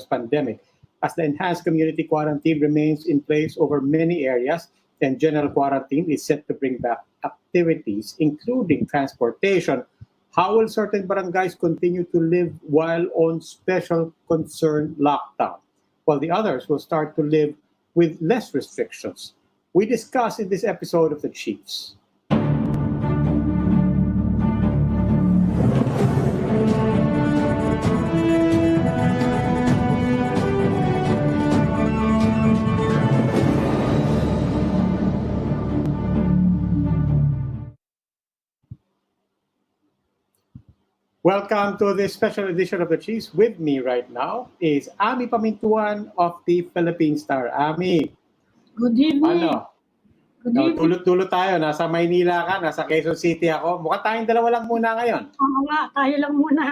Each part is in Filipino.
pandemic. As the enhanced community quarantine remains in place over many areas, then general quarantine is set to bring back activities, including transportation. How will certain barangays continue to live while on special concern lockdown, while the others will start to live with less restrictions? We discuss in this episode of the Chiefs. Welcome to this special edition of the Chiefs. With me right now is Ami Pamintuan of the Philippine Star. Ami. Good evening. Ano? Good evening. Tulot-tulot tayo. Nasa Maynila ka, nasa Quezon City ako. Mukhang tayong dalawa lang muna ngayon. Oo nga, tayo lang muna.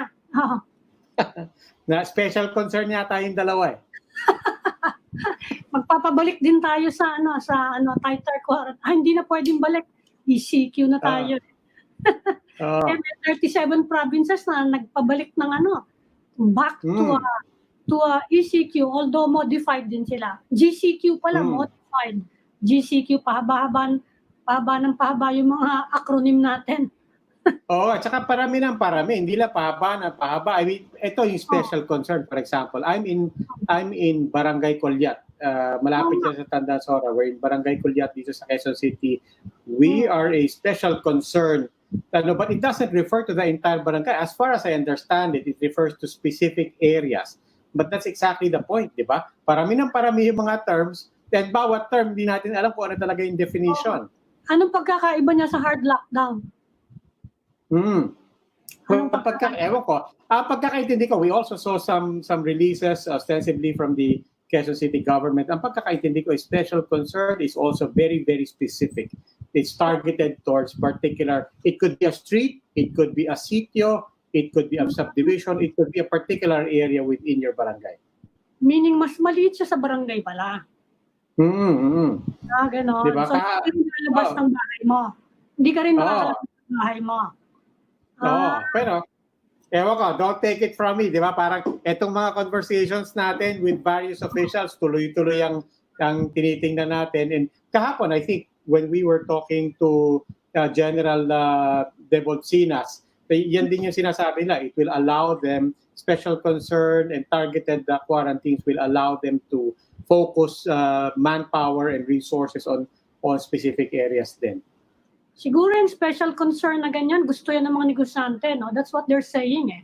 Na special concern yata yung dalawa eh. Magpapabalik din tayo sa tighter quarantine. Hindi na pwedeng balik. ECQ na tayo. May 37 provinces na nagpabalik ng back to ECQ, although modified din sila. GCQ pala, modified. GCQ, pahaba yung mga acronym natin. At saka parami ng parami, hindi lang pahaba. I mean, ito yung special concern. For example, I'm in Barangay Colyat. Malapit siya sa Tandasora. We're in Barangay Colyat dito sa Quezon City. We are a special concern. But it doesn't refer to the entire barangay. As far as I understand it, it refers to specific areas. But that's exactly the point, di ba? Parami yung mga terms, and bawat term, hindi natin alam kung ano talaga yung definition. Anong pagkakaiba niya sa hard lockdown? Ewan ko. Pagkakaintindi ko, we also saw some releases ostensibly from the Quezon City government. Ang pagkakaintindi ko, special concern is also very, very specific. It's targeted towards particular, it could be a street, it could be a sitio, it could be a subdivision, it could be a particular area within your barangay. Meaning, mas maliit siya sa barangay pala. Gano'n. Diba? So, hindi ka lalabas ng bahay mo. Hindi ka rin makakalabas ng bahay mo. Pero, ewan ko, don't take it from me, di ba? Parang etong mga conversations natin with various officials, tuloy-tuloy ang tinitingnan natin. And kahapon, I think, when we were talking to General Debolsinas, yan din yung sinasabi nila. It will allow them, special concern and targeted quarantines will allow them to focus manpower and resources on specific areas din. Siguro yung special concern na ganyan, gusto yan ng mga negosyante, no? That's what they're saying,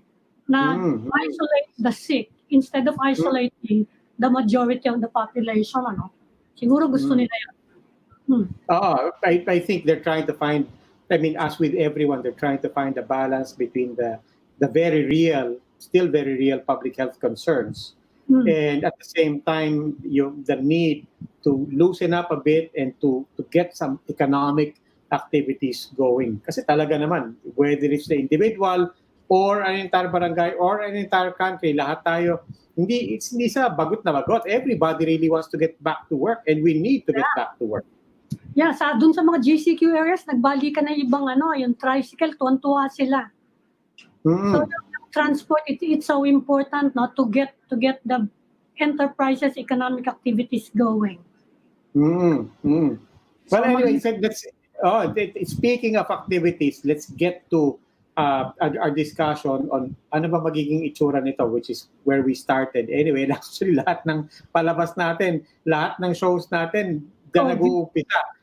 na isolate the sick instead of isolating the majority of the population, Siguro gusto nila yan. I think they're trying to find, as with everyone, they're trying to find a balance between the very real, still very real public health concerns and at the same time, the need to loosen up a bit and to get some economic activities going. Kasi talaga naman, whether it's the individual or an entire barangay or an entire country, lahat tayo, hindi sa bagot na bagot. Everybody really wants to get back to work and we need to get back to work. Yeah, dun sa mga GCQ areas, nagbalikan na ibang yung tricycle, tuwan-tuwa sila. So yung transport, it's so important to get the enterprises, economic activities going. Well, anyway, speaking of activities, let's get to our discussion on ano ba magiging itsura nito, which is where we started. Anyway, actually, lahat ng palabas natin, lahat ng shows natin, nag-uumpisa.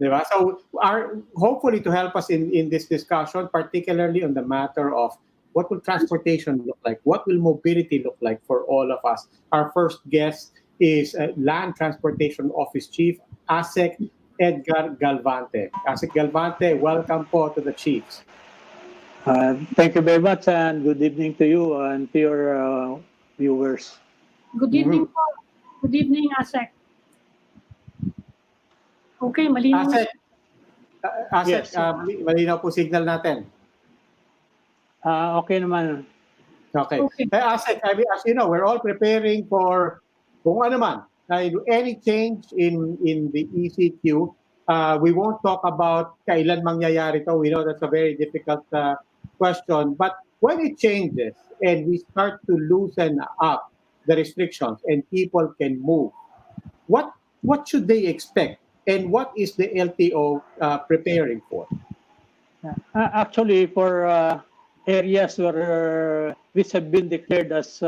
Diba? So, hopefully to help us in this discussion, particularly on the matter of what will transportation look like, what will mobility look like for all of us. Our first guest is Land Transportation Office Chief, Asec Edgar Galvante. Asec Galvante, welcome po to the Chiefs. Thank you very much and good evening to you and to your viewers. Good evening po. Good evening, Asec. Okay, malinaw. Asec, Yes. Malinaw po signal natin. Okay naman. Okay. Asec, as you know, we're all preparing for kung ano man, any change in the ECQ. We won't talk about kailan mangyayari to. We know that's a very difficult question. But when it changes and we start to loosen up, the restrictions and people can move, what should they expect, and what is the LTO preparing for? Actually, for areas which have been declared as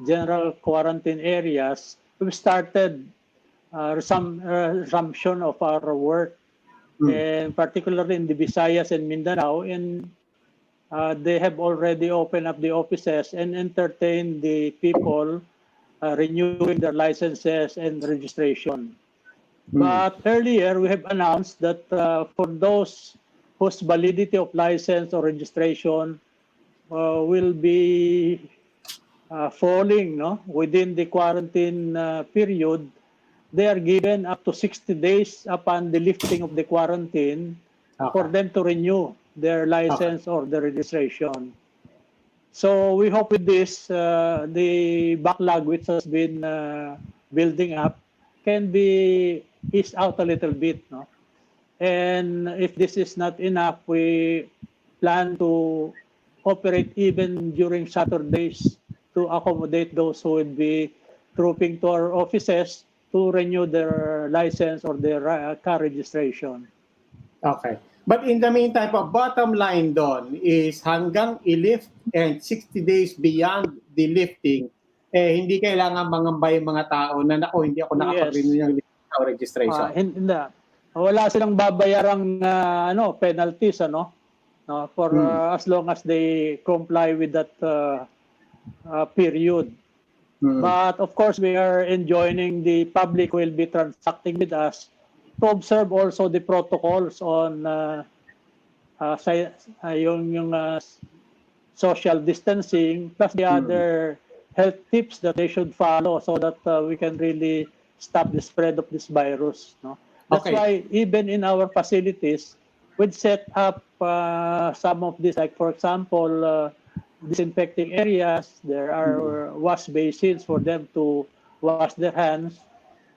general quarantine areas, we've started some resumption of our work, and particularly in the Visayas and Mindanao, and they have already opened up the offices and entertained the people renewing their licenses and registration. But earlier, we have announced that for those whose validity of license or registration will be falling within the quarantine period, they are given up to 60 days upon the lifting of the quarantine for them to renew their license or the registration. So we hope with this, the backlog which has been building up can be eased out a little bit. And if this is not enough, we plan to operate even during Saturdays to accommodate those who would be trooping to our offices to renew their license or their car registration. Okay. But in the meantime, bottom line doon is hanggang i-lift and 60 days beyond the lifting, hindi kailangan mangamba yung mga tao na hindi ako nakapag-renew ng registration. Wala silang babayarang penalties for as long as they comply with that period. But of course, we are enjoining the public will be transacting with us to observe also the protocols on yung social distancing plus the other health tips that they should follow so that we can really stop the spread of this virus. That's why even in our facilities, we'd set up some of this, like for example, disinfecting areas. There are wash basins for them to wash their hands.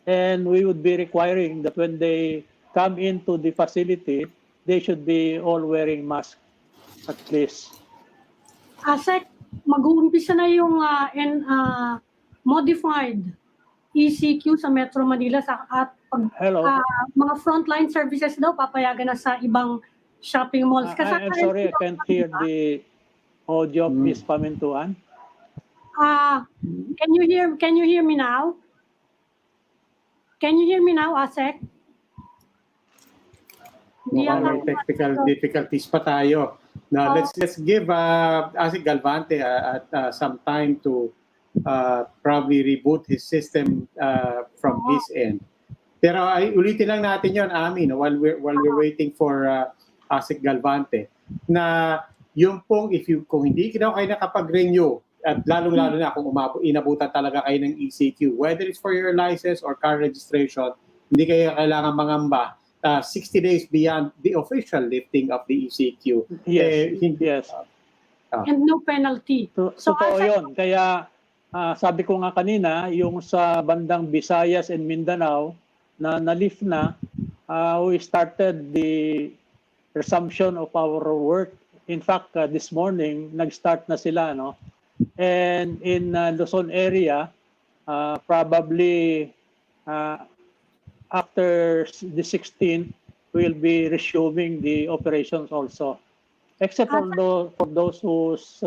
And we would be requiring that when they come into the facility, they should be all wearing masks at least. Asec, mag-uumpisa na yung modified ECQ sa Metro Manila at mga frontline services daw papayagan na sa ibang shopping malls. I'm sorry, I can't hear the audio, Ms. Pamintuan. Can you hear me now? Can you hear me now, Asec? May technical difficulties pa tayo. Now, let's give Asec Galvante some time to probably reboot his system from his end. Pero ulitin lang natin yon, Ami, while we're waiting for Asec Galvante, na yung pong kung hindi kayo nakapag-renew, at lalong-lalo na kung inabutan talaga kayo ng ECQ, whether it's for your license or car registration, hindi kayo kailangan mangamba 60 days beyond the official lifting of the ECQ. Yes. And no penalty. So yun. Kaya sabi ko nga kanina, yung sa bandang Visayas and Mindanao na na-lift na, we started the resumption of our work. In fact, this morning, nag-start na sila, And in Luzon area, probably after the 16th, we'll be resuming the operations also. Except for those whose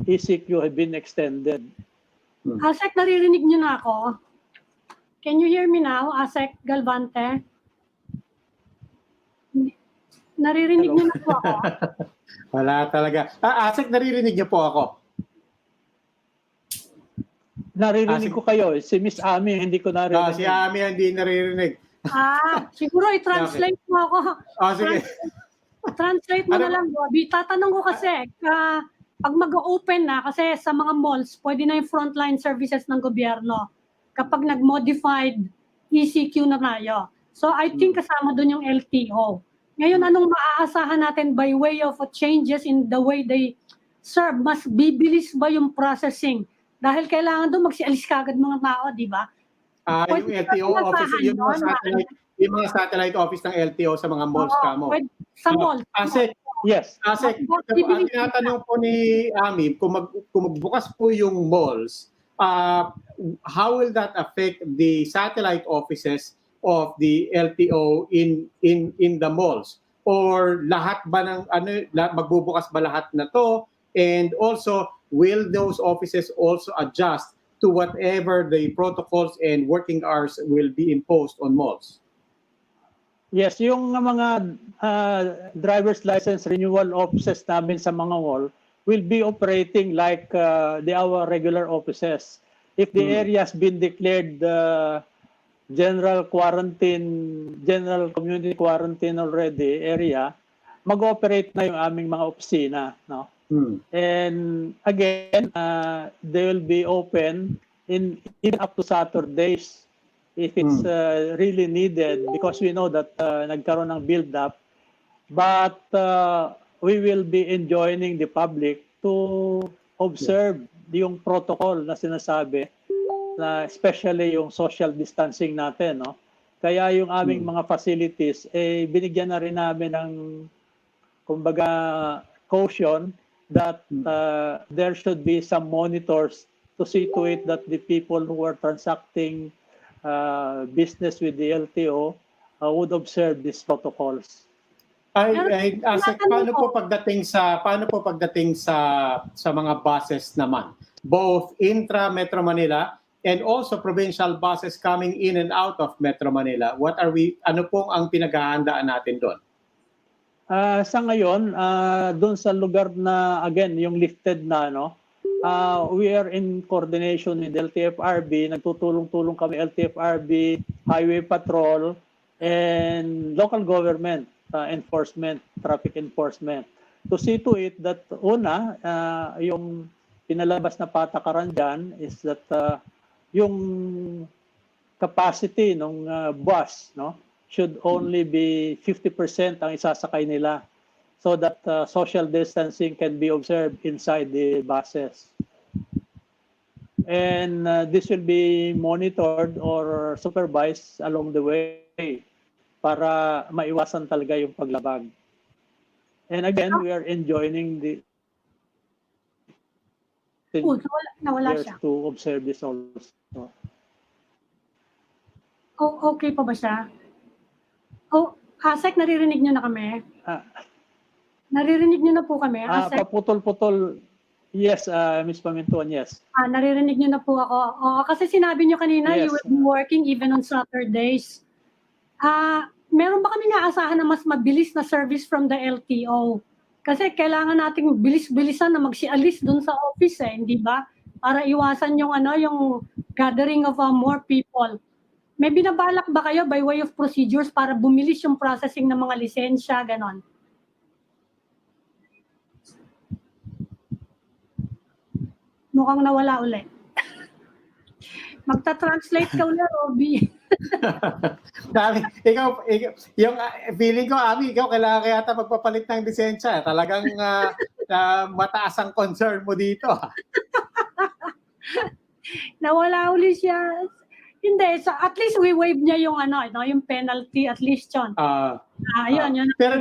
ECQ have been extended. Asec, naririnig niyo na ako? Can you hear me now, Asec Galvante? Naririnig niyo na po ako? Wala talaga. Asec, naririnig niyo po ako? Naririnig ko kayo. Si Miss Ami, hindi ko naririnig. Si Ami hindi naririnig. Siguro i-translate mo ako. Sige. Translate mo na lang, Bobby. Tatanong ko kasi, pag mag-open na, kasi sa mga malls, pwede na yung frontline services ng gobyerno kapag nag-modified ECQ na tayo. So I think kasama doon yung LTO. Ngayon, anong maaasahan natin by way of changes in the way they serve? Mas bibilis ba yung processing? Dahil kailangan doon magsialis kagad mga tao, di ba? Yung LTO office, yung mga satellite office ng LTO sa mga malls kamo. Sa malls. Yes. Asek, ang tinatanong po ni Ami, kung magbukas po yung malls, how will that affect the satellite offices of the LTO in the malls? Or lahat ba ng magbubukas ba lahat na to? And also, will those offices also adjust to whatever the protocols and working hours will be imposed on malls? Yes, yung mga driver's license renewal offices namin sa mga mall will be operating like our regular offices. If the area has been declared general community quarantine already area, mag-operate na yung aming mga opisina, no? And again, they will be open even up to Saturdays if it's really needed, because we know that nagkaroon ng build-up. But we will be enjoining the public to observe yung protocol na sinasabi, na especially yung social distancing natin, no? Kaya yung aming mga facilities, binigyan na rin namin ng, kumbaga, caution that there should be some monitors to see to it that the people who are transacting business with the LTO would observe these protocols. Asek, paano po pagdating sa mga buses naman, both intra Metro Manila and also provincial buses coming in and out of Metro Manila? Ano pong ang pinaghahandaan natin doon? Sa ngayon, doon sa lugar na again yung lifted na, no, we are in coordination with LTFRB. Nagtutulong-tulong kami, LTFRB, Highway Patrol, and local government enforcement, traffic enforcement, to see to it that una, yung pinalabas na patakaran dyan is that yung capacity ng bus, no, should only be 50% ang isasakay nila, so that social distancing can be observed inside the buses. And this will be monitored or supervised along the way para maiwasan talaga yung paglabag. And again, we are enjoining the nawala siya. To observe this also. Okay pa ba siya? Asek, naririnig niyo na kami? Naririnig niyo na po kami? Asek? Paputol-putol. Yes, Ms. Pamintuan, yes. Naririnig niyo na po ako. Kasi sinabi niyo kanina, Yes. you will be working even on Saturdays. Meron ba kami naasahan na mas mabilis na service from the LTO? Kasi kailangan nating bilis-bilisan na magsialis doon sa office, hindi ba? Para iwasan yung yung gathering of more people. May binabalak ba kayo by way of procedures para bumilis yung processing ng mga lisensya, ganon? Mukhang nawala ulit. Magta-translate ka ulit, Robby. ikaw, yung feeling ko, Ami, ikaw kailangan kaya yata magpapalit ng lisensya. Talagang mataas ang concern mo dito. Nawala ulit siya. Hindi, so at least we waive niya yung yung penalty, at least yun. Yun. Pero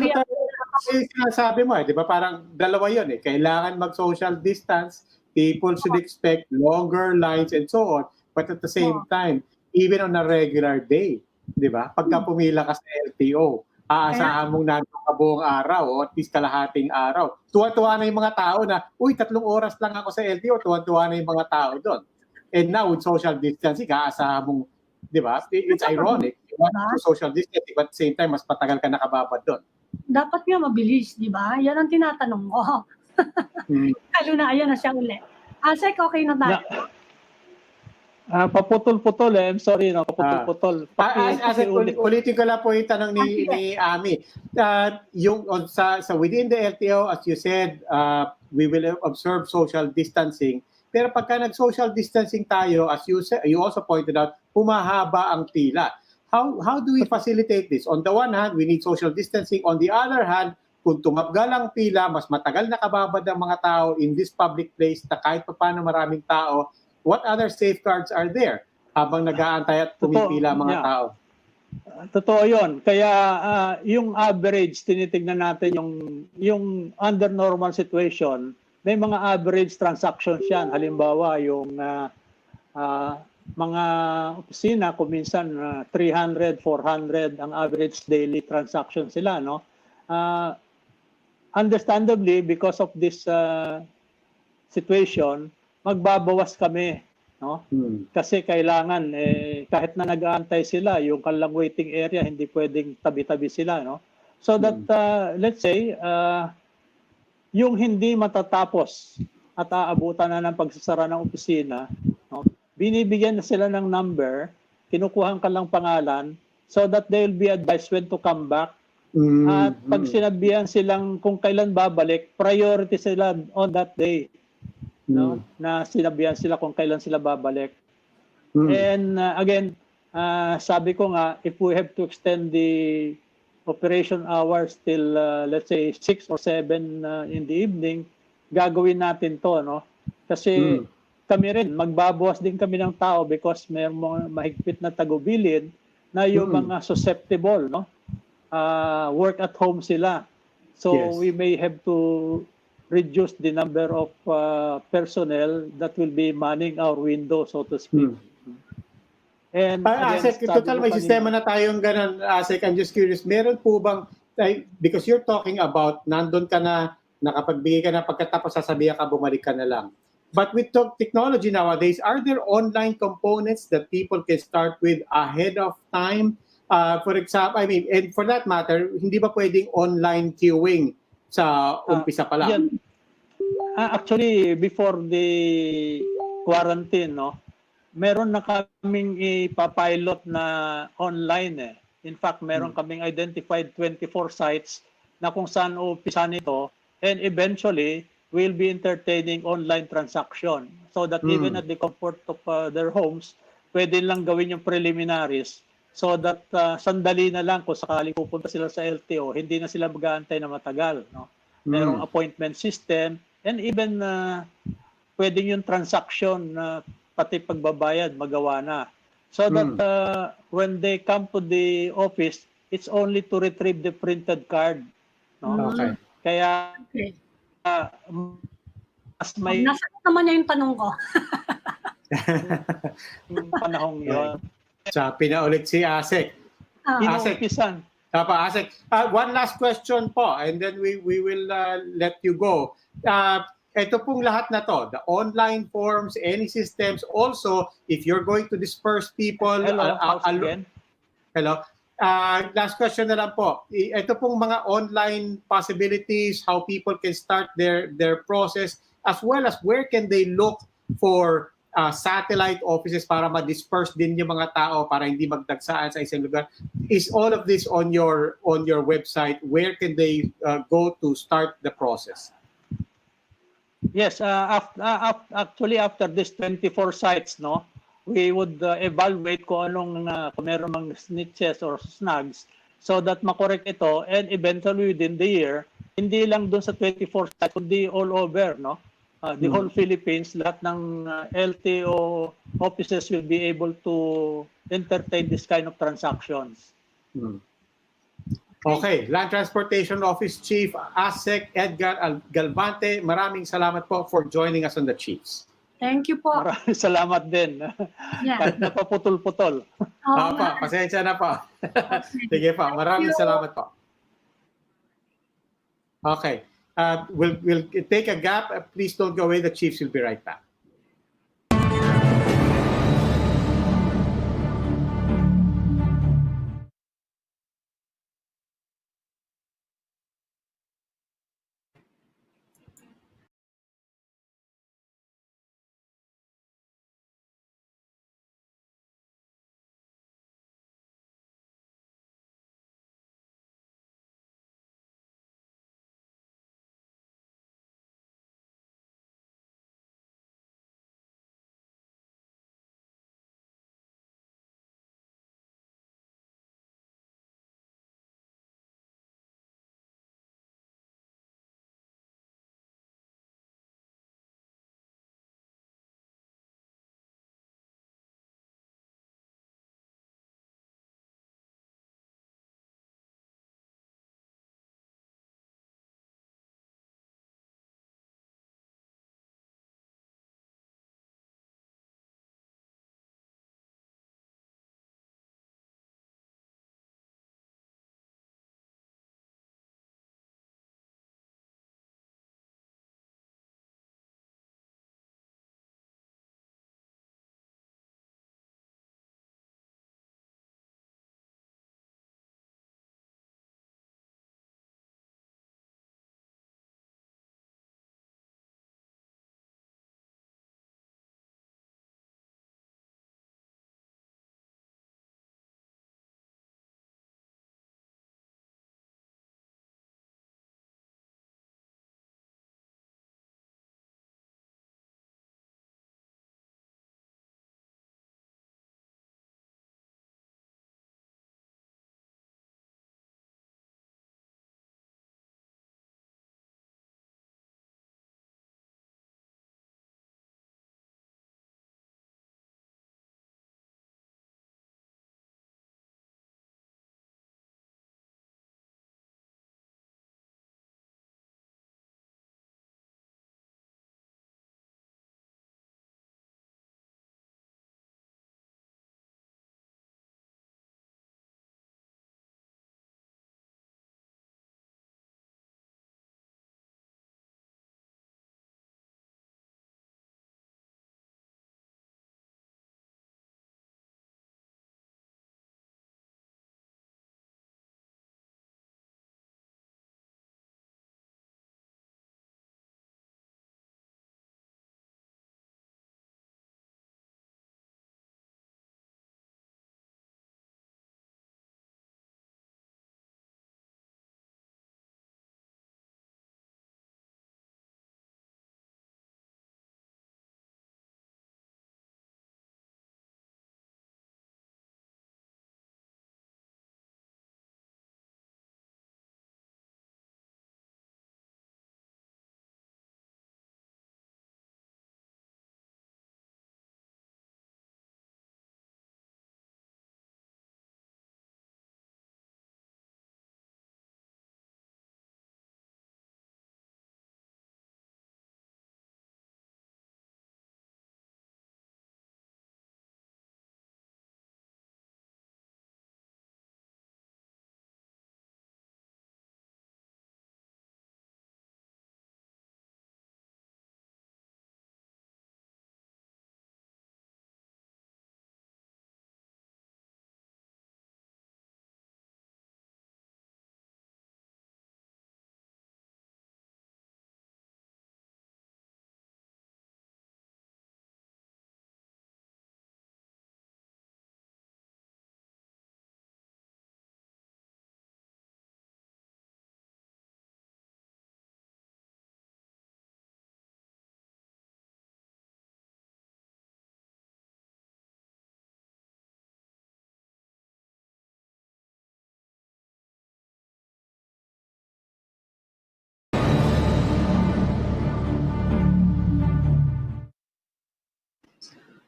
sinasabi mo, di ba, parang dalawa yun eh. Kailangan mag-social distance, people should expect longer lines and so on, but at the same time, even on a regular day, di ba, pagka pumila ka sa LTO, aasahan mong nandun ka buong araw o at least kalahating araw. Tuwa-tuwa na yung mga tao na, 3 oras lang ako sa LTO, tuwa-tuwa na yung mga tao doon. And now, with social distancing, aasahan mong, di ba, it's ironic. You want to social distancing, but at the same time, mas patagal ka nakababad doon. Dapat nga mabilis, di ba? Yan ang tinatanong ko. Lalo na, ayan na siya ulit. Asek, okay na tayo. Paputol-putol I'm sorry, no? Paputol-putol. Asek, ulitin ko lang po yung tanong ni Ami. Yung sa within the LTO, as you said, we will observe social distancing. Pero pagka nag-social distancing tayo, as you also pointed out, humahaba ang pila. How do we facilitate this? On the one hand, we need social distancing. On the other hand, kung tumabgal ang pila, mas matagal nakababad ang mga tao in this public place na kahit pa paano maraming tao, what other safeguards are there habang nag-aantay at pumipila mga tao? Totoo 'yon. Kaya yung average tinitingnan natin yung under normal situation, may mga average transactions 'yan. Halimbawa, yung mga opisina kung minsan 300, 400 ang average daily transaction sila, no? Understandably, because of this situation, magbabawas kami, no? Kasi kailangan kahit na nag-aantay sila, yung kanilang waiting area hindi pwedeng tabi-tabi sila, no? So that let's say yung hindi matatapos at aabutan na ng pagsasara ng opisina, no? Binibigyan na sila ng number, kinukuha ka lang pangalan so that they will be advised when to come back. At pag sinabihan silang kung kailan babalik, priority sila on that day. No? Na sinabihan sila kung kailan sila babalik. And again, sabi ko nga, if we have to extend the operation hours till let's say 6 or 7 in the evening, gagawin natin to, no? Kasi kami rin, magbabawas din kami ng tao because may mga mahigpit na tagubilin na yung mga susceptible, no? Work at home sila. So we may have to reduce the number of personnel that will be manning our window, so to speak. And Asec, total may sistema na tayong ganun. Asec, I'm just curious, meron po bang, because you're talking about, nandun ka na, nakapagbigay ka na, pagkatapos sasabihan ka, bumalik ka na lang. But with technology nowadays, are there online components that people can start with ahead of time? For example, I mean, and for that matter, hindi ba pwedeng online queuing sa umpisa pa lang? Actually, before the quarantine, no, meron na kaming ipapilot na online. In fact, meron kaming identified 24 sites na kung saan umpisa nito, and eventually, we'll be entertaining online transaction so that even at the comfort of their homes, pwede lang gawin yung preliminaries so that sandali na lang kung sakaling pupunta sila sa LTO, hindi na sila mag-aantay na matagal. No? Merong appointment system, and even pwedeng yung transaction pati pagbabayad magawa na. So that when they come to the office, it's only to retrieve the printed card. No? Okay. Kaya mas may Nasagot naman niya yung tanong ko. panahong yun. Sa pinaulit si Asec. Asec. Asec. One last question po, and then we will let you go. Ito pong lahat na to, the online forms, any systems, also, if you're going to disperse people... Hello. Last question na lang po. Ito pong mga online possibilities, how people can start their process, as well as where can they look for satellite offices para ma-disperse din yung mga tao para hindi magdagsaan sa isang lugar. Is all of this on your website? Where can they go to start the process? Yes, actually after this 24 sites, no, we would evaluate kung anong kung meron mang snitches or snags so that makorek ito, and eventually within the year, hindi lang doon sa 24 sites kundi all over, no? The whole Philippines, lahat ng LTO offices will be able to entertain this kind of transactions. Okay, Land Transportation Office Chief Asec Edgar Galvante, maraming salamat po for joining us on the Chiefs. Thank you po. Maraming salamat din. Kahit napaputol-putol. Pasensya na po. Sige po, maraming salamat po. Okay. We'll take a gap. Please don't go away. The Chiefs will be right back.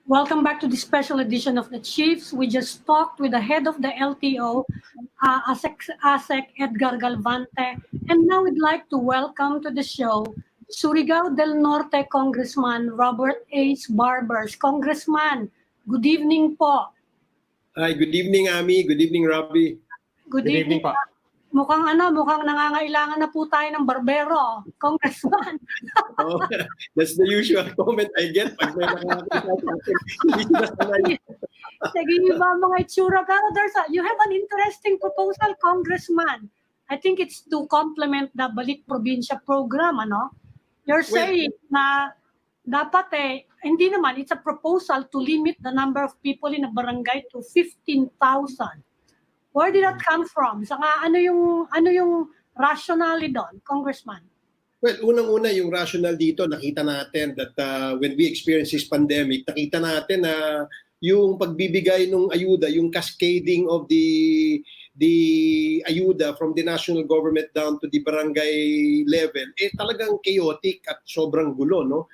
Welcome back to the special edition of the Chiefs. We just talked with the head of the LTO, Asec Edgar Galvante, and now we'd like to welcome to the show Surigao del Norte Congressman Robert H. Barbers. Congressman, good evening po. Hi, good evening, Ami. Good evening, Robbie. Good Good evening evening. po. Mukhang nangangailangan na po tayo ng barbero, Congressman. Oh, that's the usual comment I get pag may nakakita sa akin. Hindi sila sanay. Sige ba mga itsura? Pero you have an interesting proposal, Congressman. I think it's to complement the Balik Probinsya program, ano? You're saying na dapat hindi naman, it's a proposal to limit the number of people in a barangay to 15,000. Where did that come from? Saka ano yung rationale doon, Congressman? Well, unang-una yung rationale dito, nakita natin that when we experience this pandemic, nakita natin na yung pagbibigay ng ayuda, yung cascading of the ayuda from the national government down to the barangay level, talagang chaotic at sobrang gulo, no?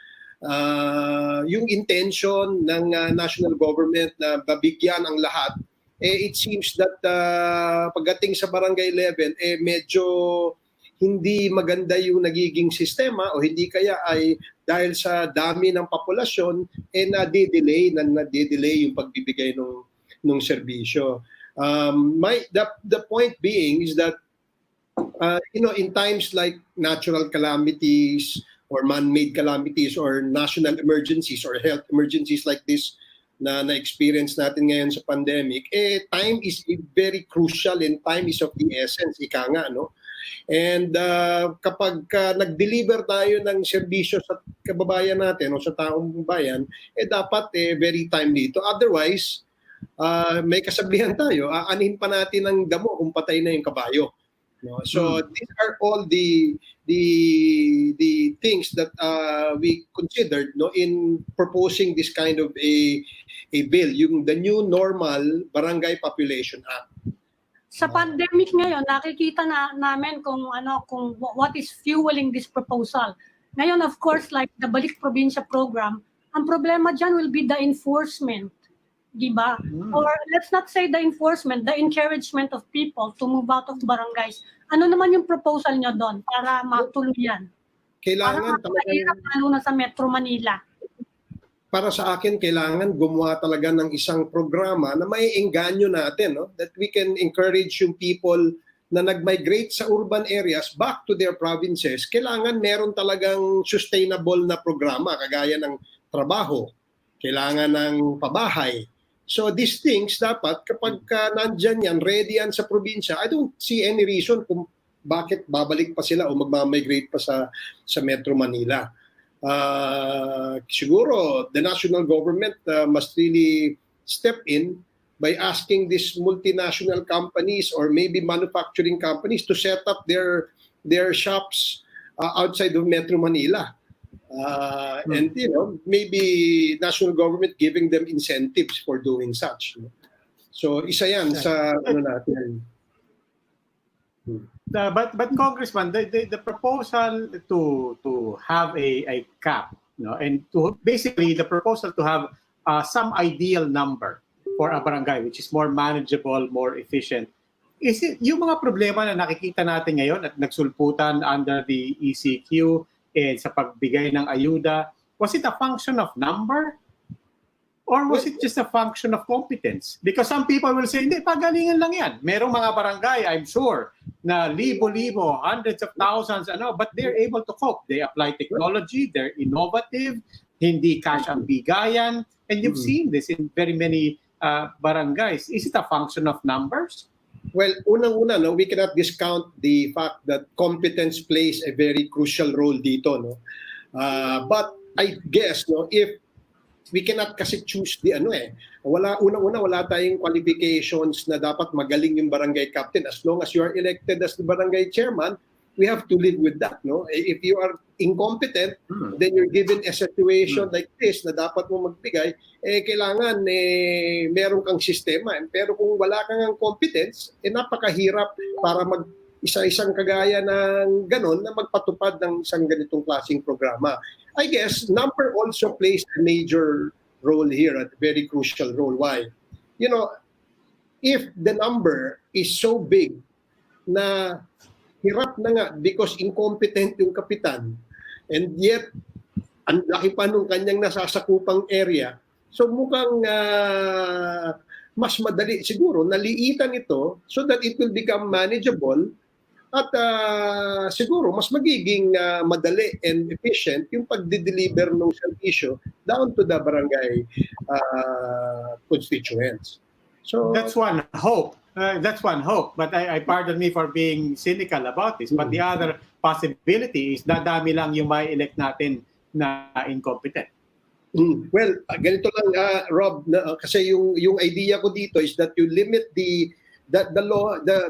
Yung intention ng national government na babigyan ang lahat, it seems that pagdating sa barangay level, medyo hindi maganda yung nagiging sistema o hindi kaya ay dahil sa dami ng populasyon, nade-delay yung pagbibigay ng serbisyo. The point being is that, in times like natural calamities or man-made calamities or national emergencies or health emergencies like this, na-experience natin ngayon sa pandemic, time is very crucial and time is of the essence, ika nga, no? And kapag nag-deliver tayo ng serbisyo sa kababayan natin o sa taong bayan, dapat very timely ito. Otherwise, may kasabihan tayo, aanhin pa natin ang damo kung patay na yung kabayo. No? So these are all the things that we considered, no, in proposing this kind of a bill, yung the new normal Barangay Population Act. Sa pandemic ngayon, nakikita namin kung what is fueling this proposal. Ngayon, of course, like the Balik Probinsya program, ang problema dyan will be the enforcement. Diba? Or let's not say the enforcement, the encouragement of people to move out of barangays. Ano naman yung proposal nyo doon para matuluyan? Kailangan para mahirap lalo na sa Metro Manila. Para sa akin, kailangan gumawa talaga ng isang programa na maiengganyo natin, no? That we can encourage yung people na nag-migrate sa urban areas back to their provinces. Kailangan meron talagang sustainable na programa, kagaya ng trabaho, kailangan ng pabahay. So these things dapat kapag nandyan yan, ready yan sa probinsya, I don't see any reason kung bakit babalik pa sila o magmamigrate pa sa Metro Manila. Siguro the national government must really step in by asking these multinational companies or maybe manufacturing companies to set up their shops outside of Metro Manila. And maybe national government giving them incentives for doing such. So isa yan sa natin. But Congressman, the proposal to have a cap, and to basically the proposal to have some ideal number for a barangay which is more manageable, more efficient. Is it yung mga problema na nakikita natin ngayon at nagsulputan under the ECQ sa pagbigay ng ayuda, was it a function of number? Or was it just a function of competence? Because some people will say, hindi, pagalingan lang yan. Merong mga barangay, I'm sure, na libo-libo, hundreds of thousands, but they're able to cope. They apply technology, they're innovative, hindi cash ang bigayan, and you've seen this in very many barangays. Is it a function of numbers? Well, unang-una, we cannot discount the fact that competence plays a very crucial role dito. But I guess, if we cannot kasi choose wala tayong qualifications na dapat magaling yung barangay captain. As long as you are elected as the barangay chairman, we have to live with that. If you are incompetent, then you're given a situation like this na dapat mo magbigay, kailangan meron kang sistema. Pero kung wala kang competence, napakahirap para isa-isang kagaya ng ganon na magpatupad ng isang ganitong klaseng programa. I guess number also plays a major role here, a very crucial role. Why? If the number is so big na hirap na nga because incompetent yung kapitan, and yet ang laki pa nung kanyang nasasakupang area, so mukhang mas madali siguro naliitan ito so that it will become manageable at siguro mas magiging madali and efficient yung pagde-deliver ng servisyo down to the barangay constituents. So That's one hope. But I pardon me for being cynical about this. But the other possibility is dadami lang yung may elect natin na incompetent. Well, ganito lang, Rob, kasi yung idea ko dito is that you limit the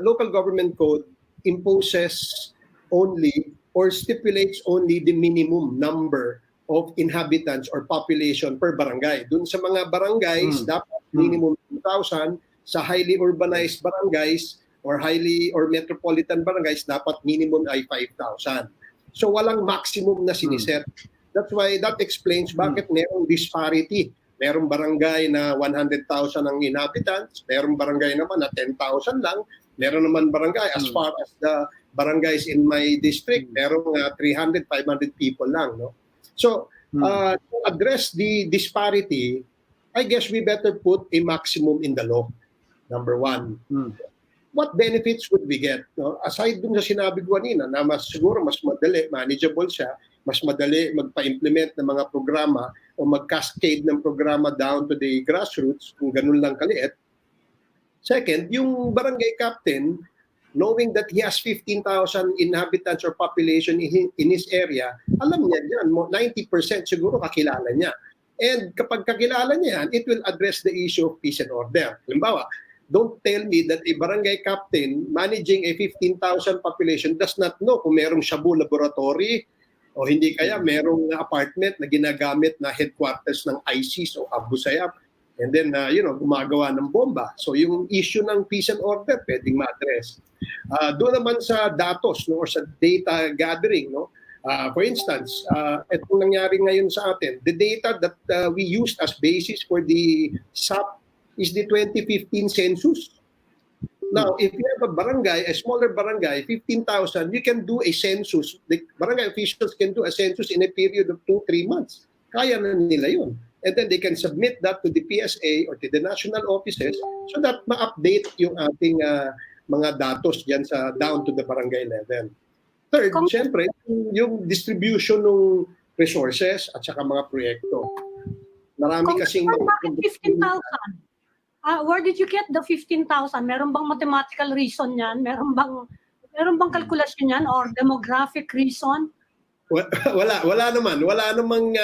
local government code imposes only or stipulates only the minimum number of inhabitants or population per barangay. Dun sa mga barangays, dapat minimum 2,000. Sa highly urbanized barangays or metropolitan barangays, dapat minimum ay 5,000. So walang maximum na siniset. That's why that explains bakit merong disparity. Merong barangay na 100,000 ang inhabitants, merong barangay naman na 10,000 lang, meron naman barangay as far as the barangays in my district, merong 300, 500 people lang. No? So to address the disparity, I guess we better put a maximum in the law. Number one. What benefits would we get? No? Aside dun sa sinabi ko kanina na siguro mas madali, manageable siya, mas madali magpa-implement ng mga programa o mag-cascade ng programa down to the grassroots kung ganun lang kaliit. Second, yung barangay captain, knowing that he has 15,000 inhabitants or population in his area, alam niya yan, 90% siguro kakilala niya. And kapag kakilala niya yan, it will address the issue of peace and order. Halimbawa, don't tell me that a barangay captain managing a 15,000 population does not know kung merong shabu laboratory o hindi kaya merong apartment na ginagamit na headquarters ng ISIS o Abu Sayyaf and then gumagawa ng bomba. So yung issue ng peace and order pwedeng ma-address. Doon naman sa datos or sa data gathering, for instance, itong nangyari ngayon sa atin, the data that we used as basis for the SAP is the 2015 census. Now, if you have a barangay, a smaller barangay, 15,000, you can do a census. The barangay officials can do a census in a period of 2-3 months. Kaya na nila yun. And then they can submit that to the PSA or to the national offices so that ma-update yung ating mga datos dyan sa down to the barangay level. Third, syempre, yung distribution ng resources at saka mga proyekto. Marami kasing... Bakit 15,000? Where did you get the 15,000? Meron bang mathematical reason yan? Meron bang kalkulasyon yan or demographic reason? Wala namang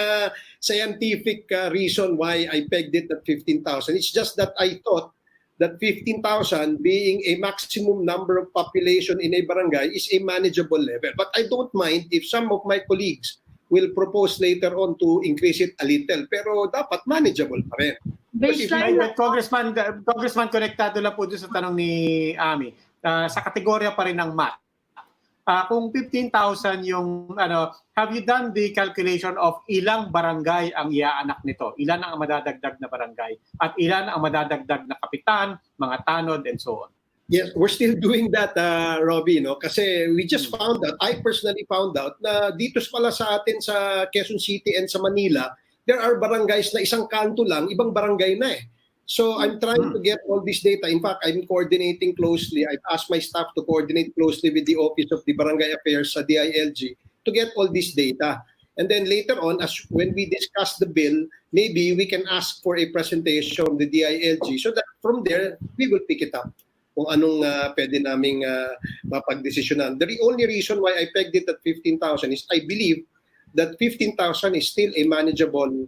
scientific reason why I pegged it at 15,000. It's just that I thought that 15,000 being a maximum number of population in a barangay is a manageable level. But I don't mind if some of my colleagues will propose later on to increase it a little. Pero dapat manageable pa rin. Congressman, konektado lang po doon sa tanong ni Ami. Sa kategorya pa rin ng math. Kung 15,000 yung have you done the calculation of ilang barangay ang iaanak nito? Ilan ang madadagdag na barangay at ilan ang madadagdag na kapitan, mga tanod and so on? Yes, we're still doing that, Robbie, kasi we just found out, I personally found out na dito pala sa atin sa Quezon City and sa Manila, there are barangays na isang kanto lang, ibang barangay na eh. So I'm trying to get all this data. In fact, I'm coordinating closely. I've asked my staff to coordinate closely with the Office of the Barangay Affairs sa DILG to get all this data. And then later on, when we discuss the bill, maybe we can ask for a presentation of the DILG so that from there, we will pick it up kung anong pwede naming mapagdesisyonan. The only reason why I pegged it at 15,000 is I believe that 15,000 is still a manageable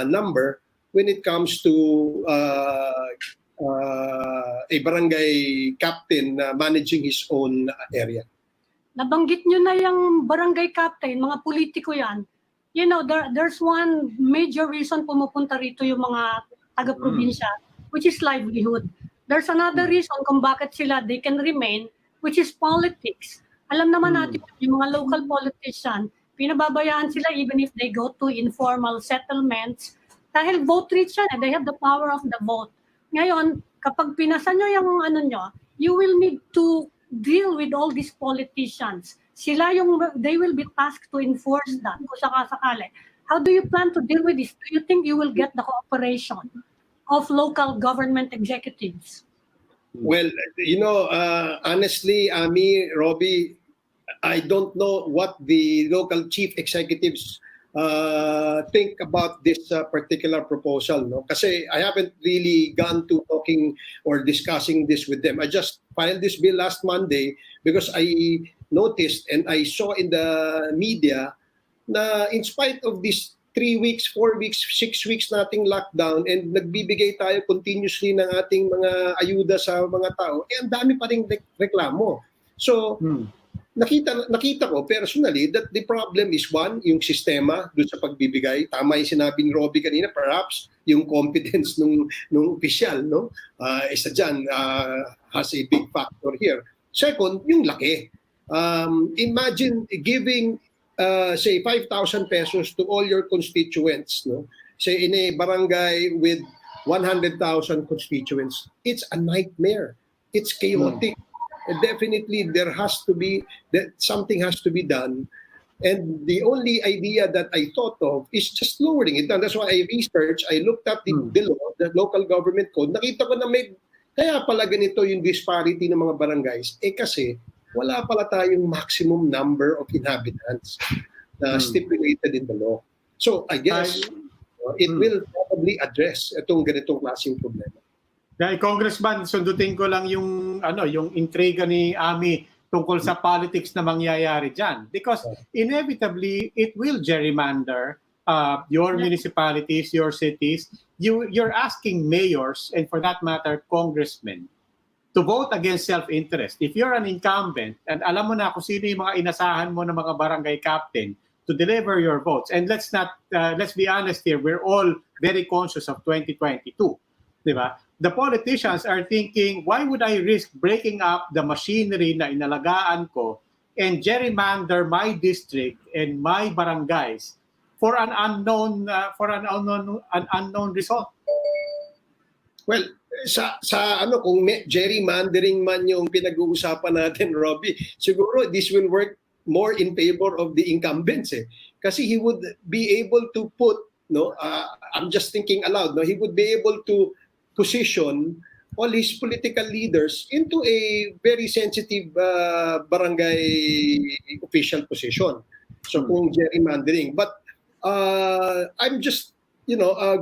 number when it comes to a barangay captain managing his own area. Nabanggit nyo na yung barangay captain, mga politiko yan. There's one major reason pumupunta rito yung mga taga-probinsya, which is livelihood. There's another reason kung bakit they can remain, which is politics. Alam naman natin yung mga local politician, pinababayaan sila even if they go to informal settlements Dahil vote rich yan, they have the power of the vote. Ngayon, kapag pinasa nyo yung ano nyo, you will need to deal with all these politicians. They will be tasked to enforce that kung sakasakali. How do you plan to deal with this? Do you think you will get the cooperation of local government executives? Well, honestly, Ami, Robbie, I don't know what the local chief executives think about this particular proposal, no? Kasi I haven't really gone to talking or discussing this with them. I just filed this bill last Monday because I noticed and I saw in the media na in spite of this 3 weeks, 4 weeks, 6 weeks nating lockdown and nagbibigay tayo continuously ng ating mga ayuda sa mga tao, ang dami pa ring reklamo. So, nakita ko personally that the problem is one, yung sistema doon sa pagbibigay. Tama yung sinabi ni Robbie kanina, perhaps yung competence nung opisyal, no? Isa dyan has a big factor here. Second, yung laki. Imagine giving say 5,000 pesos to all your constituents, no? Say in a barangay with 100,000 constituents. It's a nightmare. It's chaotic. Definitely there has to be that something has to be done, and the only idea that I thought of is just lowering it down. That's why I researched, I looked at the law, the local government code. Nakita ko na kaya pala ganito yung disparity ng mga barangays, kasi wala pala tayong maximum number of inhabitants stipulated in the law. So I guess it will probably address itong ganitong klaseng problema. Congressman, sundutin ko lang yung intriga ni Ami tungkol sa politics na mangyayari diyan, because inevitably it will gerrymander your municipalities, your cities. You're asking mayors and for that matter congressmen to vote against self-interest. If you're an incumbent and alam mo na kung sino yung mga inasahan mo ng mga barangay captain to deliver your votes, and let's be honest here, we're all very conscious of 2022, di ba? The politicians are thinking, why would I risk breaking up the machinery na inalagaan ko and gerrymander my district and my barangays for an unknown result? Well, sa kung gerrymandering man yung pinag-uusapan natin, Robbie, siguro this will work more in favor of the incumbents, kasi he would be able to put, I'm just thinking aloud, he would be able to position all his political leaders into a very sensitive barangay official position. So kung gerrymandering. But I'm just,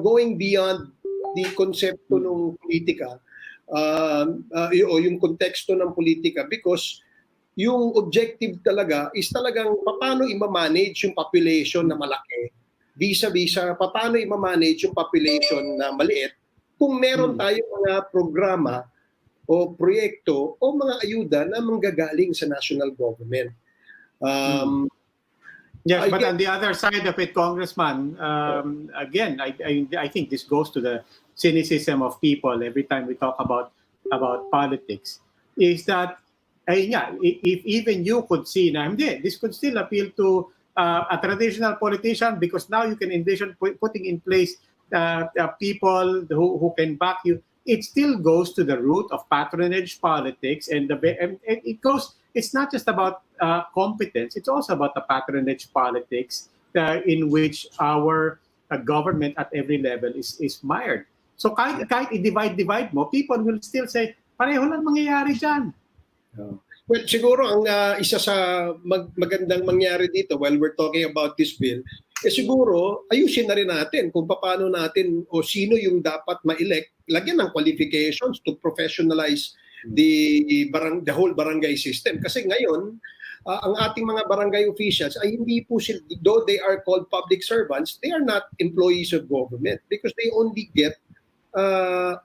going beyond the konsepto ng politika o yung konteksto ng politika, because yung objective talaga is talagang paano i-manage yung population na malaki vis-a-vis paano i-manage yung population na maliit kung meron tayong mga programa o proyekto o mga ayuda na manggagaling sa national government. Yes, but on the other side of it, Congressman, again, I think this goes to the cynicism of people every time we talk about politics, is that, if even you could see, this could still appeal to a traditional politician, because now you can envision putting in place people who can back you. It still goes to the root of patronage politics, and it's not just about competence, it's also about the patronage politics in which our government at every level is mired. So kahit i-divide mo, people will still say, pareho lang mangyayari dyan. Well, siguro ang isa sa magandang mangyari dito while we're talking about this bill, siguro ayusin na rin natin kung paano natin o sino yung dapat ma-elect, lagyan ng qualifications to professionalize the whole barangay system. Kasi ngayon, ang ating mga barangay officials ay hindi po sila, though they are called public servants, they are not employees of government because they only get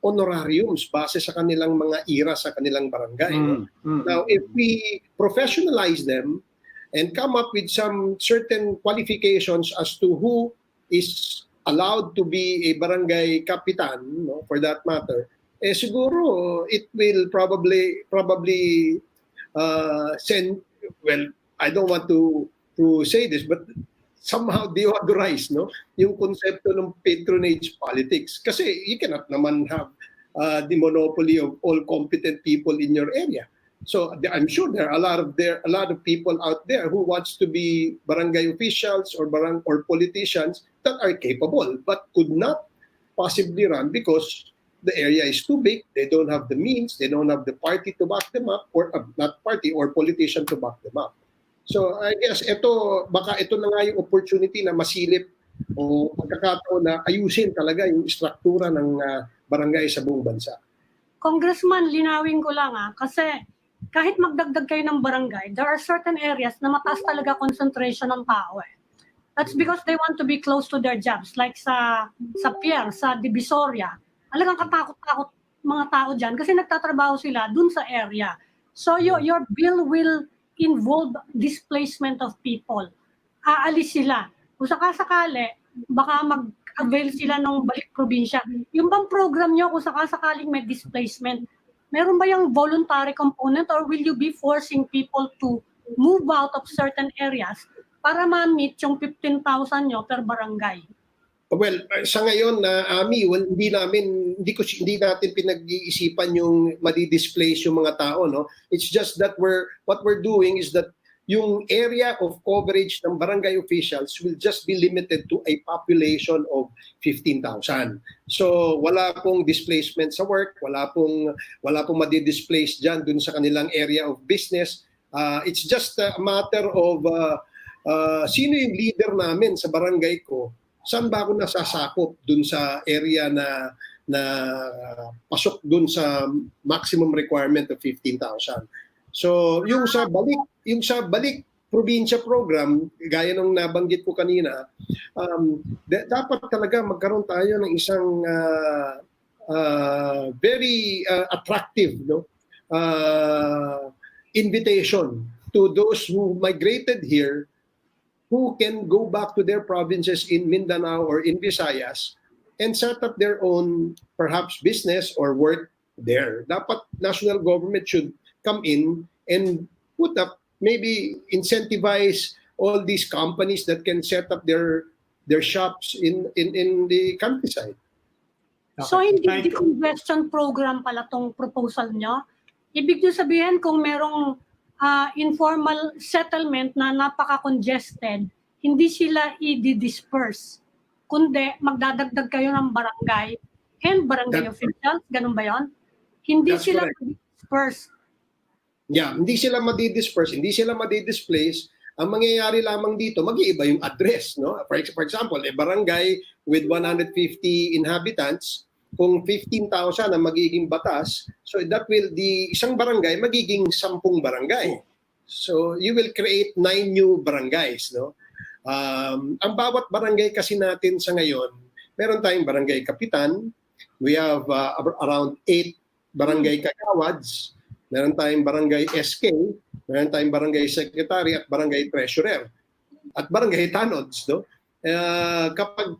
honorariums base sa kanilang mga ira sa kanilang barangay. Now, if we professionalize them and come up with some certain qualifications as to who is allowed to be a barangay kapitan, for that matter, siguro it will probably send, well, I don't want to say this, but somehow deodorize, no, yung konsepto ng patronage politics. Kasi you cannot naman have the monopoly of all competent people in your area. So I'm sure there are a lot of people out there who wants to be barangay officials or politicians that are capable but could not possibly run because the area is too big. They don't have the means. They don't have the party to back them up, or not party or politician to back them up. So I guess baka ito na nga yung opportunity na masilip o pagkakataon na ayusin talaga yung struktura ng barangay sa buong bansa. Congressman, linawin ko lang kasi kahit magdagdag kayo ng barangay, there are certain areas na mataas talaga concentration ng tao That's because they want to be close to their jobs. Like sa Pier, sa Divisoria, talagang katakot-takot mga tao dyan kasi nagtatrabaho sila dun sa area. So your bill will involve displacement of people. Aalis sila. Kung sakasakali, baka mag-avail sila ng balik probinsya. Yung bang program nyo kung sakasakaling may displacement, meron ba yung voluntary component or will you be forcing people to move out of certain areas para ma-meet yung 15,000 nyo per barangay? Well, sa ngayon, Ami, hindi natin pinag-iisipan yung madi-displace yung mga tao, no? It's just that what we're doing is that yung area of coverage ng barangay officials will just be limited to a population of 15,000. So wala pong displacement sa work, wala pong madi-displace diyan dun sa kanilang area of business. It's just a matter of sino yung leader namin sa barangay ko. Saan ba ako nasasakop dun sa area na pasok dun sa maximum requirement of 15,000. So yung sa balik probinsya program, gaya ng nabanggit ko kanina, dapat talaga magkaroon tayo ng isang very attractive, no, invitation to those who migrated here, who can go back to their provinces in Mindanao or in Visayas and set up their own perhaps business or work there. Dapat national government should come in and put up, maybe incentivize all these companies that can set up their shops in the countryside. So hindi congestion program pala tong proposal nyo? Ibig nyo sabihin kung merong informal settlement na napaka-congested, hindi sila i-disperse, kundi magdadagdag kayo ng barangay and barangay officials, ganun ba yun? Hindi sila i-disperse. Yeah, hindi sila madi-disperse, hindi sila madi-displace. Ang mangyayari lamang dito, mag-iiba yung address, no? For example, a barangay with 150 inhabitants, kung 15,000 ang magiging batas, so that will isang barangay magiging 10 barangay. So you will create 9 new barangays, no? Ang bawat barangay kasi natin sa ngayon, meron tayong barangay kapitan, we have around 8 barangay kagawads, meron tayong barangay SK, meron tayong barangay secretary at barangay treasurer, at barangay tanods, no? Kapag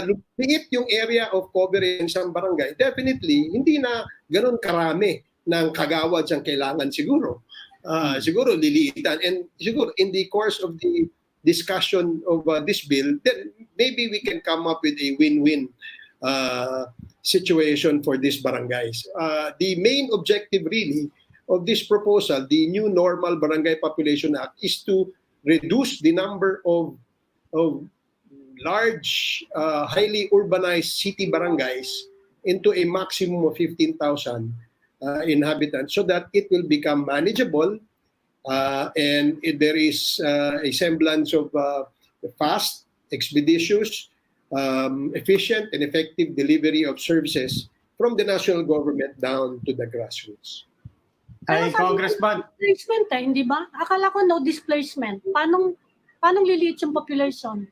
lumiit yung area of coverage ng barangay, definitely hindi na ganoon karami ng kagawads ang kailangan siguro. Siguro liliitan, and siguro in the course of the discussion of this bill, then maybe we can come up with a win-win situation for these barangays. The main objective really of this proposal, the new Normal Barangay Population Act, is to reduce the number of large, highly urbanized city barangays into a maximum of 15,000 inhabitants, so that it will become manageable and there is a semblance of fast, expeditious, efficient, and effective delivery of services from the national government down to the grassroots. Ay, Congressman. Displacement hindi ba? Akala ko no displacement. Paano liliit yung population?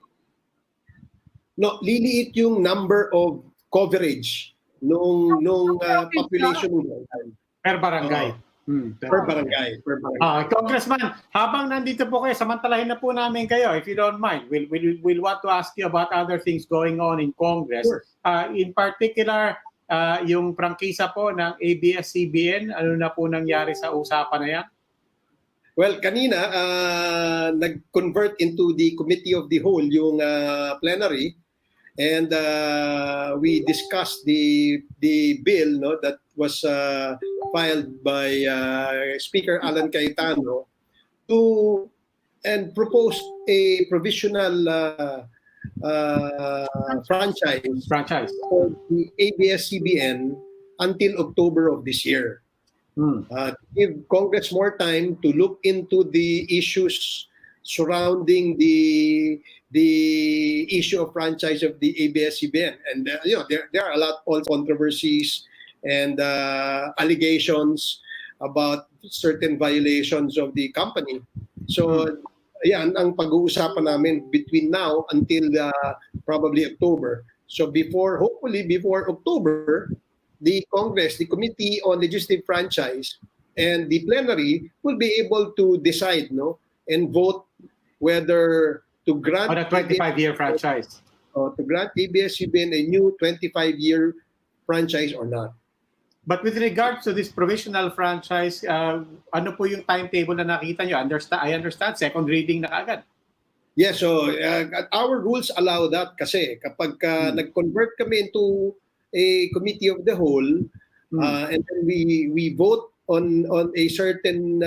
No, liliit yung number of coverage nung population Per barangay. per barangay. Congressman, habang nandito po kayo, samantalahin na po namin kayo, if you don't mind. We'll want to ask you about other things going on in Congress. Sure. In particular, yung prangkisa po ng ABS-CBN, ano na po nangyari sa usapan na yan? Well, kanina, nag-convert into the committee of the whole yung plenary, and we discussed the bill, no, that was filed by Speaker Alan Cayetano and proposed a provisional franchise for the ABS-CBN until October of this year. Give Congress more time to look into the issues surrounding the issue of franchise of the ABS-CBN, and there are a lot of controversies and allegations about certain violations of the company. So, yan ang pag-uusapan namin between now until probably October. So hopefully before October, the Congress, the Committee on Legislative Franchise, and the plenary will be able to decide, no, and vote whether to grant on a 25-year franchise. To grant ABS-CBN a new 25-year franchise or not. But with regards to this provisional franchise, ano po yung timetable na nakita nyo? I understand, second reading na agad. Yeah, so our rules allow that kasi kapag nag-convert kami into a committee of the whole, and then we vote on a certain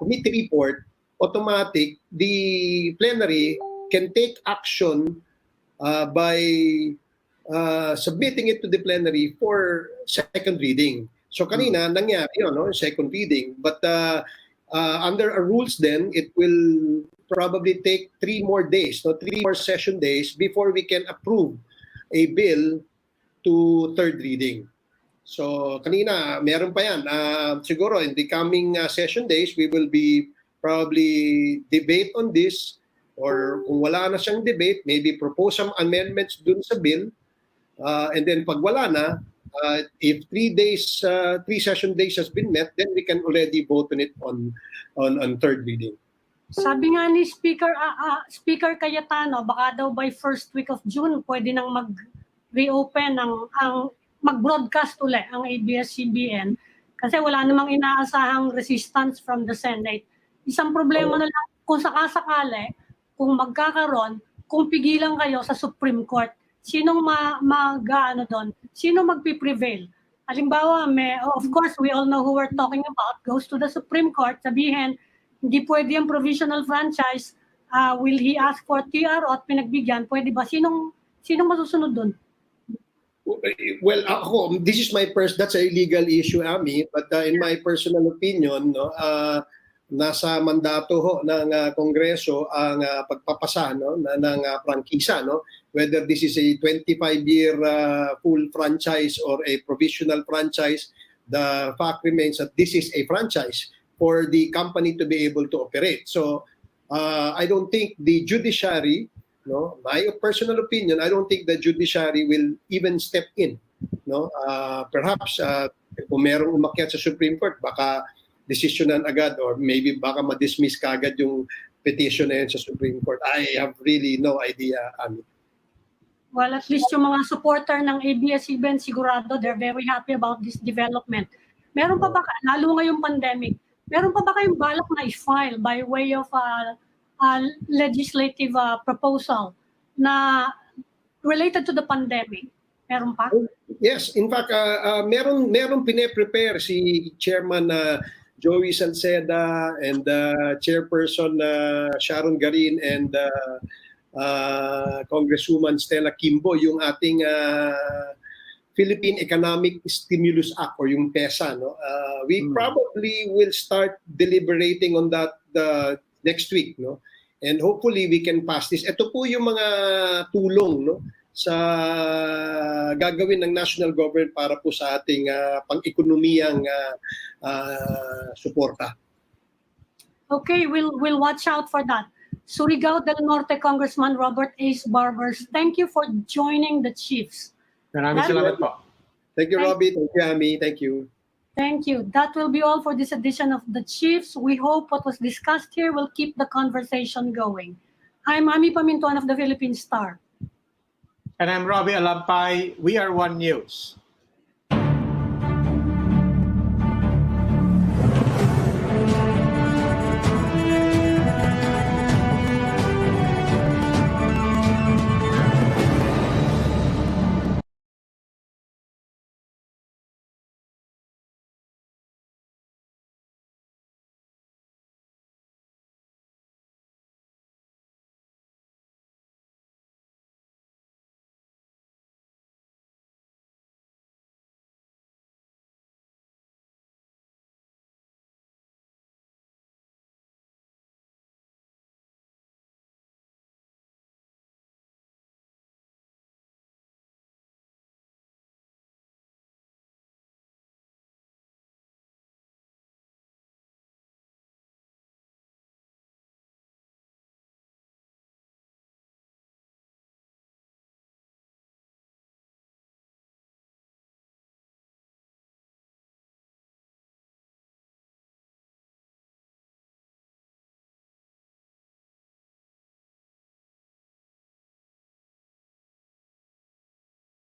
committee report, automatic, the plenary can take action by submitting it to the plenary for second reading. So kanina nangyari yun, no, second reading. But under our rules then, it will probably take 3 more days, no, 3 more session days before we can approve a bill to third reading. So kanina, meron pa yan. Siguro in the coming session days, we will be probably debate on this, or kung wala na siyang debate, maybe propose some amendments dun sa bill. And then pag wala na, if 3 session days has been met, then we can already vote on it on third reading. Sabi nga ni Speaker Cayetano, baka daw by first week of June pwede nang mag-reopen ang mag-broadcast ulit ang ABS-CBN kasi wala namang inaasahang resistance from the Senate. Isang problema na lang kung sakasakali, kung magkakaroon, kung pigilan kayo sa Supreme Court, sinong mag-ano doon? Sino magpi-prevail? Halimbawa, of course, we all know who we're talking about, goes to the Supreme Court, sabihin, hindi pwede yung provisional franchise, will he ask for TRO at pinagbigyan? Pwede ba? Sinong masusunod doon? Well, ako, this is that's a legal issue, Ami, but in my personal opinion, no, nasa mandato ho ng Kongreso ang pagpapasa, no, ng prangkisa, no, whether this is a 25-year full franchise or a provisional franchise. The fact remains that this is a franchise for the company to be able to operate. So I don't think the judiciary, no, my personal opinion, I don't think the judiciary will even step in, no. Perhaps kung merong umakyat sa Supreme Court, baka desisyonan agad, or maybe baka ma-dismiss kaagad yung petition na yun sa Supreme Court. I have really no idea, Ami. Well, at least yung mga supporter ng ABS-CBN, sigurado they're very happy about this development. Meron pa ba, lalo ngayong pandemic, meron pa ba kayong balak na i-file by way of a legislative proposal na related to the pandemic? Meron pa? Yes, in fact, meron pine-prepare si Chairman Joey Salceda and Chairperson Sharon Garin and Congresswoman Stella Kimbo, yung ating Philippine Economic Stimulus Act, or yung PESA, no. We probably will start deliberating on that next week, no. And hopefully we can pass this. Ito po yung mga tulong, no, sa gagawin ng national government para po sa ating pang-ekonomiyang suporta. Okay, we'll watch out for that. Surigao del Norte Congressman Robert Ace Barbers, thank you for joining the Chiefs. Maraming salamat po. Thank you, Robbie. Thank you, Ami. Thank you. Thank you. That will be all for this edition of the Chiefs. We hope what was discussed here will keep the conversation going. I'm Ami Pamintuan of the Philippine Star. And I'm Robbie Alampay. We are One News.